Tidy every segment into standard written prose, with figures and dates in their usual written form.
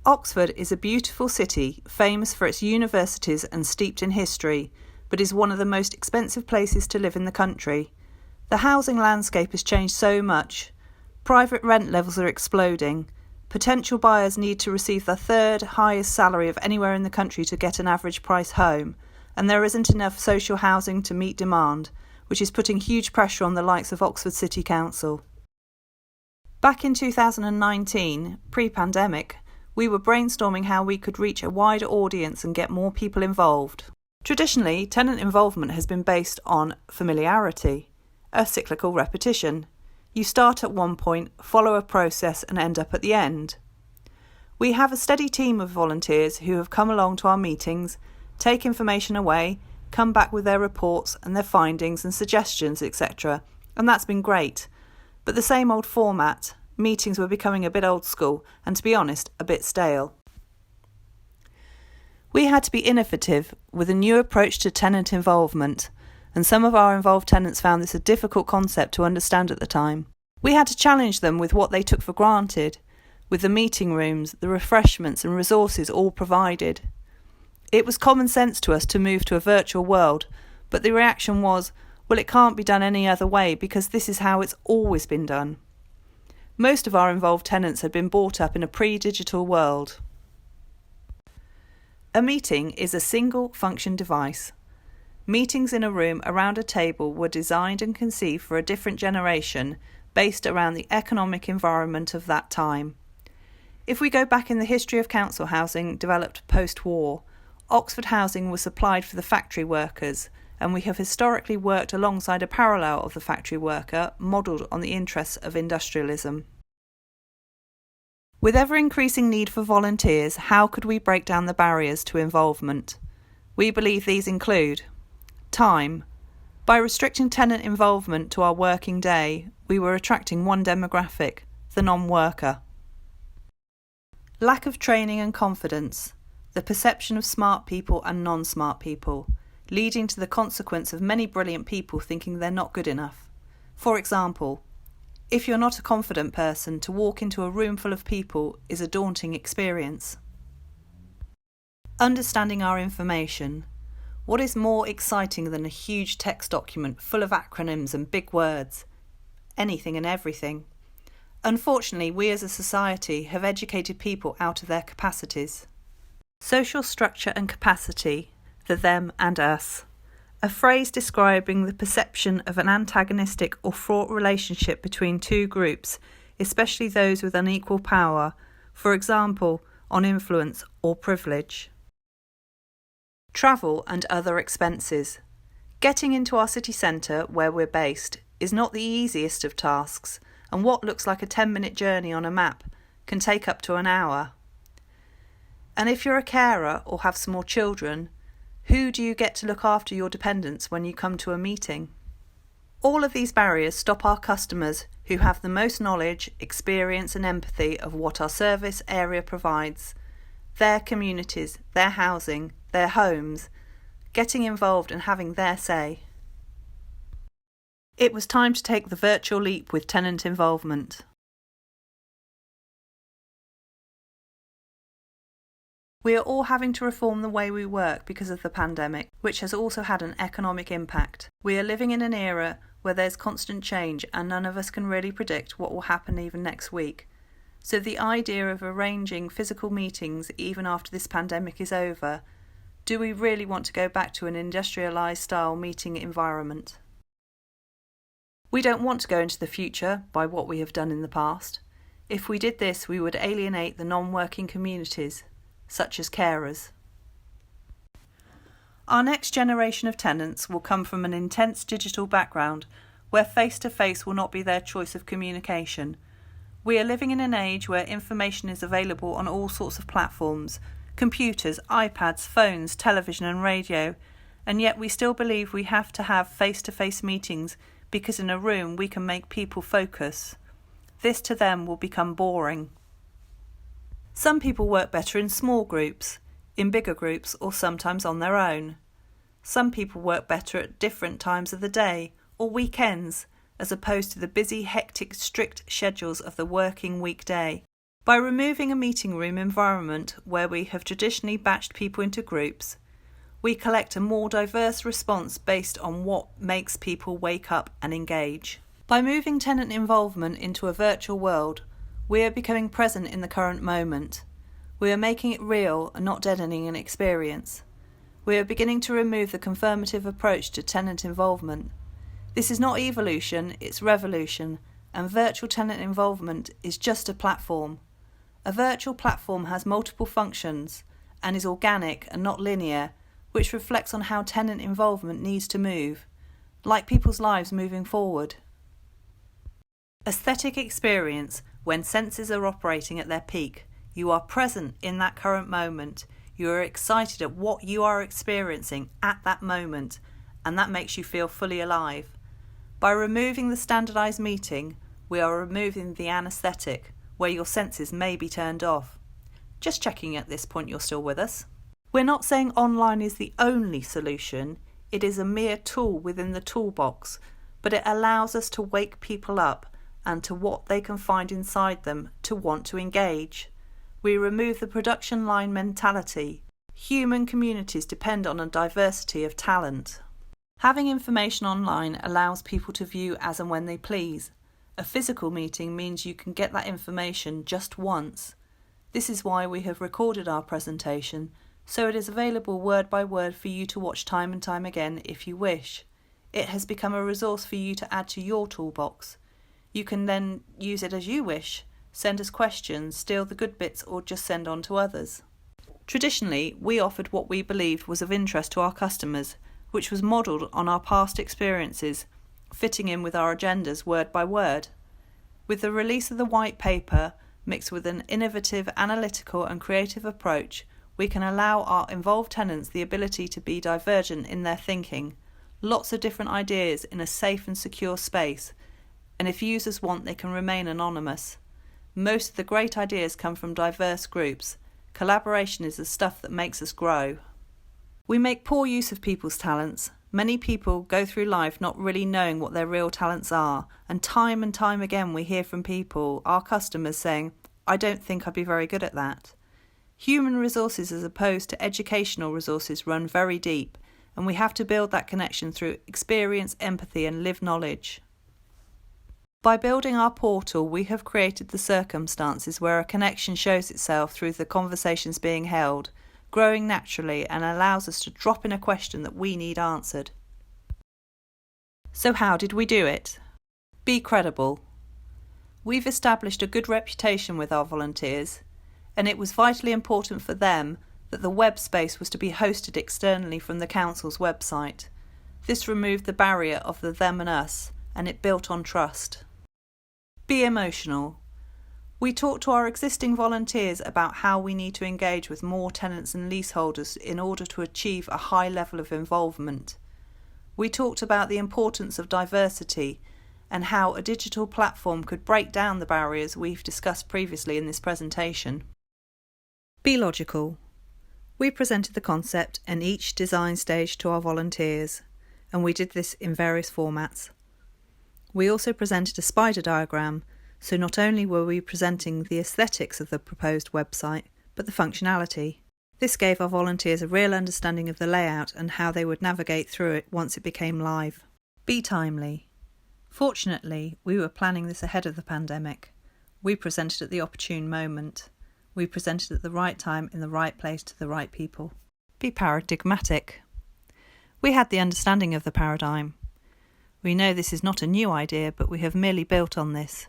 Oxford is a beautiful city, famous for its universities and steeped in history, but is one of the most expensive places to live in the country. The housing landscape has changed so much. Private rent levels are exploding. Potential buyers need to receive the third highest salary of anywhere in the country to get an average price home, and there isn't enough social housing to meet demand, which is putting huge pressure on the likes of Oxford City Council. Back in 2019, pre-pandemic, we were brainstorming how we could reach a wider audience and get more people involved. Traditionally, tenant involvement has been based on familiarity, a cyclical repetition. You start at one point, follow a process and end up at the end. We have a steady team of volunteers who have come along to our meetings, take information away, come back with their reports and their findings and suggestions, etc. And that's been great. But the same old format, meetings were becoming a bit old school and, to be honest, a bit stale. We had to be innovative with a new approach to tenant involvement, and some of our involved tenants found this a difficult concept to understand at the time. We had to challenge them with what they took for granted, with the meeting rooms, the refreshments and resources all provided. It was common sense to us to move to a virtual world, but the reaction was, well, it can't be done any other way because this is how it's always been done. Most of our involved tenants had been brought up in a pre-digital world. A meeting is a single function device. Meetings in a room around a table were designed and conceived for a different generation based around the economic environment of that time. If we go back in the history of council housing developed post-war, Oxford housing was supplied for the factory workers, and we have historically worked alongside a parallel of the factory worker modelled on the interests of industrialism. With ever-increasing need for volunteers, how could we break down the barriers to involvement? We believe these include time. By restricting tenant involvement to our working day, we were attracting one demographic, the non-worker. Lack of training and confidence, the perception of smart people and non-smart people, leading to the consequence of many brilliant people thinking they're not good enough. For example, if you're not a confident person, to walk into a room full of people is a daunting experience. Understanding our information. What is more exciting than a huge text document full of acronyms and big words? Anything and everything. Unfortunately, we as a society have educated people out of their capacities. Social structure and capacity, the them and us. A phrase describing the perception of an antagonistic or fraught relationship between two groups, especially those with unequal power, for example, on influence or privilege. Travel and other expenses. Getting into our city centre, where we're based, is not the easiest of tasks, and what looks like a 10-minute journey on a map can take up to an hour. And if you're a carer or have small children, who do you get to look after your dependents when you come to a meeting? All of these barriers stop our customers who have the most knowledge, experience and empathy of what our service area provides, their communities, their housing, their homes, getting involved and having their say. It was time to take the virtual leap with tenant involvement. We are all having to reform the way we work because of the pandemic, which has also had an economic impact. We are living in an era where there's constant change and none of us can really predict what will happen even next week. So the idea of arranging physical meetings even after this pandemic is over, do we really want to go back to an industrialised style meeting environment? We don't want to go into the future by what we have done in the past. If we did this, we would alienate the non-working communities, such as carers. Our next generation of tenants will come from an intense digital background where face-to-face will not be their choice of communication. We are living in an age where information is available on all sorts of platforms, computers, iPads, phones, television and radio, and yet we still believe we have to have face-to-face meetings because in a room we can make people focus. This to them will become boring. Some people work better in small groups, in bigger groups or sometimes on their own. Some people work better at different times of the day or weekends as opposed to the busy, hectic, strict schedules of the working weekday. By removing a meeting room environment where we have traditionally batched people into groups, we collect a more diverse response based on what makes people wake up and engage. By moving tenant involvement into a virtual world, we are becoming present in the current moment. We are making it real and not deadening an experience. We are beginning to remove the confirmative approach to tenant involvement. This is not evolution, it's revolution, and virtual tenant involvement is just a platform. A virtual platform has multiple functions and is organic and not linear, which reflects on how tenant involvement needs to move, like people's lives moving forward. Aesthetic experience, when senses are operating at their peak. You are present in that current moment. You are excited at what you are experiencing at that moment, and that makes you feel fully alive. By removing the standardised meeting, we are removing the anaesthetic, where your senses may be turned off. Just checking at this point you're still with us. We're not saying online is the only solution. It is a mere tool within the toolbox, but it allows us to wake people up and to what they can find inside them to want to engage. We remove the production line mentality. Human communities depend on a diversity of talent. Having information online allows people to view as and when they please. A physical meeting means you can get that information just once. This is why we have recorded our presentation, so it is available word by word for you to watch time and time again if you wish. It has become a resource for you to add to your toolbox. You can then use it as you wish, send us questions, steal the good bits, or just send on to others. Traditionally, we offered what we believed was of interest to our customers, which was modelled on our past experiences, fitting in with our agendas word by word. With the release of the white paper, mixed with an innovative, analytical and creative approach, we can allow our involved tenants the ability to be divergent in their thinking, lots of different ideas in a safe and secure space, and if users want, they can remain anonymous. Most of the great ideas come from diverse groups. Collaboration is the stuff that makes us grow. We make poor use of people's talents. Many people go through life not really knowing what their real talents are, and time again we hear from people, our customers, saying, "I don't think I'd be very good at that." Human resources as opposed to educational resources run very deep, and we have to build that connection through experience, empathy and lived knowledge. By building our portal, we have created the circumstances where a connection shows itself through the conversations being held, growing naturally, and allows us to drop in a question that we need answered. So how did we do it? Be credible. We've established a good reputation with our volunteers, and it was vitally important for them that the web space was to be hosted externally from the council's website. This removed the barrier of the them and us, and it built on trust. Be emotional. We talked to our existing volunteers about how we need to engage with more tenants and leaseholders in order to achieve a high level of involvement. We talked about the importance of diversity and how a digital platform could break down the barriers we've discussed previously in this presentation. Be logical. We presented the concept and each design stage to our volunteers, and we did this in various formats. We also presented a spider diagram, so not only were we presenting the aesthetics of the proposed website, but the functionality. This gave our volunteers a real understanding of the layout and how they would navigate through it once it became live. Be timely. Fortunately, we were planning this ahead of the pandemic. We presented at the opportune moment. We presented at the right time in the right place to the right people. Be paradigmatic. We had the understanding of the paradigm. We know this is not a new idea, but we have merely built on this.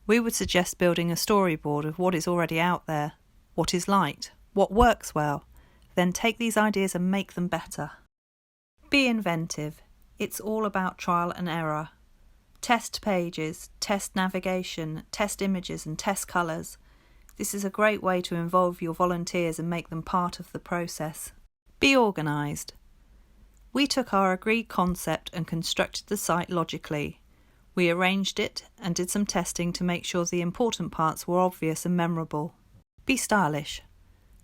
We would suggest building a storyboard of what is already out there, what is liked, what works well, then take these ideas and make them better. Be inventive. It's all about trial and error. Test pages, test navigation, test images and test colours. This is a great way to involve your volunteers and make them part of the process. Be organised. We took our agreed concept and constructed the site logically. We arranged it and did some testing to make sure the important parts were obvious and memorable. Be stylish.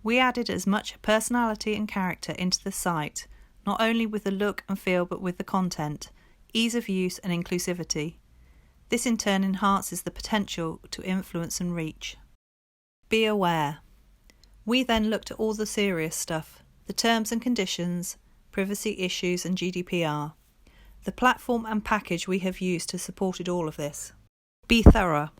We added as much personality and character into the site, not only with the look and feel but with the content, ease of use and inclusivity. This in turn enhances the potential to influence and reach. Be aware. We then looked at all the serious stuff, the terms and conditions, privacy issues and GDPR. The platform and package we have used has supported all of this. Be thorough.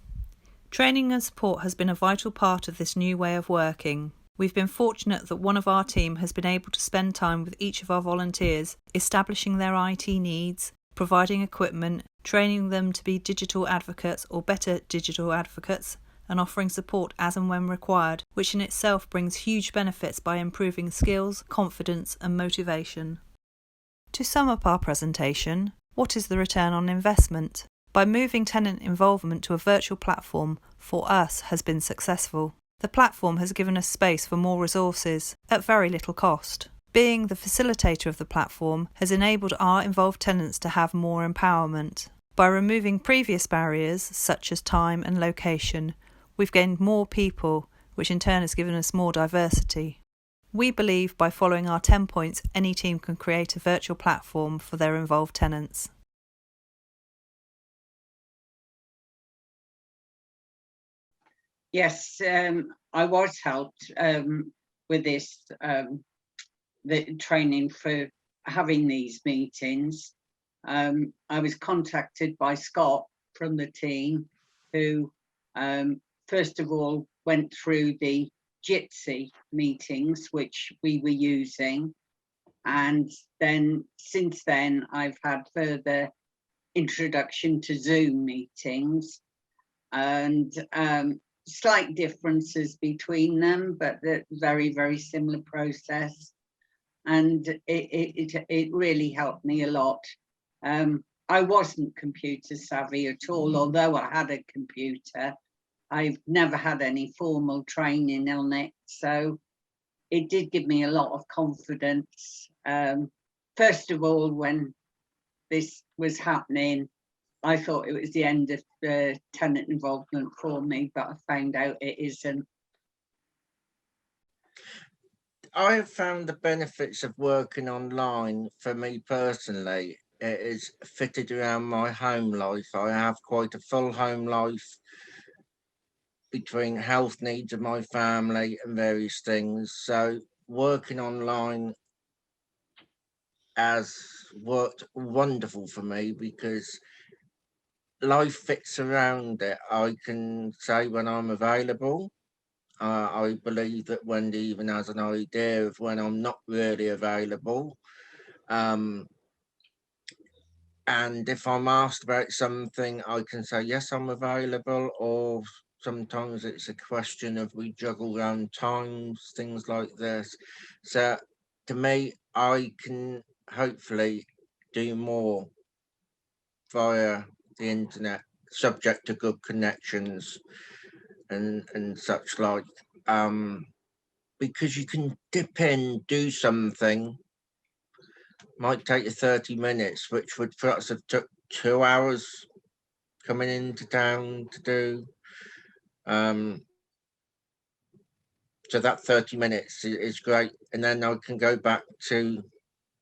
Training and support has been a vital part of this new way of working. We've been fortunate that one of our team has been able to spend time with each of our volunteers, establishing their IT needs, providing equipment, training them to be digital advocates or better digital advocates, and offering support as and when required, which in itself brings huge benefits by improving skills, confidence and motivation. To sum up our presentation, what is the return on investment? By moving tenant involvement to a virtual platform, for us, has been successful. The platform has given us space for more resources, at very little cost. Being the facilitator of the platform has enabled our involved tenants to have more empowerment. By removing previous barriers, such as time and location, we've gained more people, which in turn has given us more diversity. We believe by following our 10 points, any team can create a virtual platform for their involved tenants. Yes, I was helped with this, the training for having these meetings. I was contacted by Scott from the team who first of all went through the Jitsi meetings, which we were using. And then since then, I've had further introduction to Zoom meetings and slight differences between them, but the very, very similar process. And it really helped me a lot. I wasn't computer savvy at all, although I had a computer. I've never had any formal training on it, so it did give me a lot of confidence. First of all, when this was happening, I thought it was the end of tenant involvement for me, but I found out it isn't. I have found the benefits of working online for me personally. It is fitted around my home life. I have quite a full home life between health needs of my family and various things. So working online has worked wonderful for me because life fits around it. I can say when I'm available. I believe that Wendy even has an idea of when I'm not really available. And if I'm asked about something, I can say, yes, I'm available. Or sometimes it's a question of we juggle around times, things like this. So to me, I can hopefully do more via the internet, subject to good connections and such like. Because you can dip in, do something, might take you 30 minutes, which would for us have took 2 hours coming into town to do. So that 30 minutes is great. And then I can go back to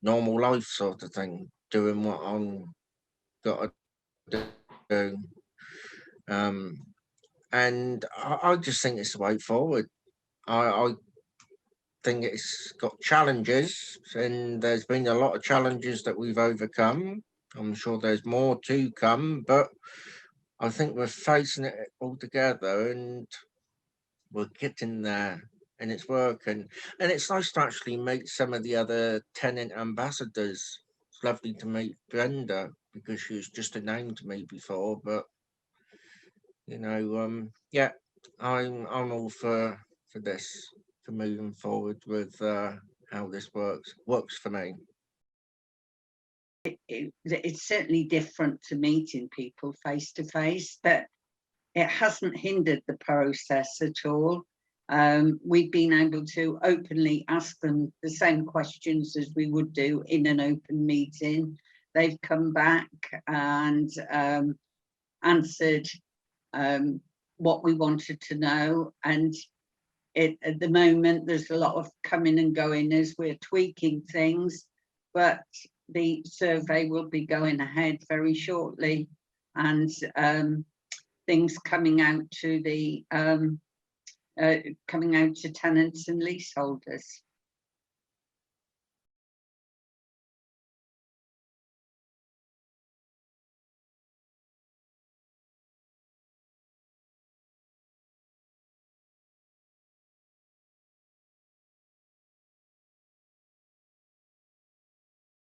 normal life sort of thing, doing what I'm got to do. And I just think it's the way forward. I think it's got challenges, and there's been a lot of challenges that we've overcome. I'm sure there's more to come, but I think we're facing it all together and we're getting there and it's working. And it's nice to actually meet some of the other tenant ambassadors. It's lovely to meet Brenda because she was just a name to me before, but yeah, I'm all for this, for moving forward with how this works for me. It's certainly different to meeting people face to face, but it hasn't hindered the process at all. We've been able to openly ask them the same questions as we would do in an open meeting. They've come back and answered what we wanted to know, and at the moment there's a lot of coming and going as we're tweaking things, but the survey will be going ahead very shortly, and things coming out to the coming out to tenants and leaseholders.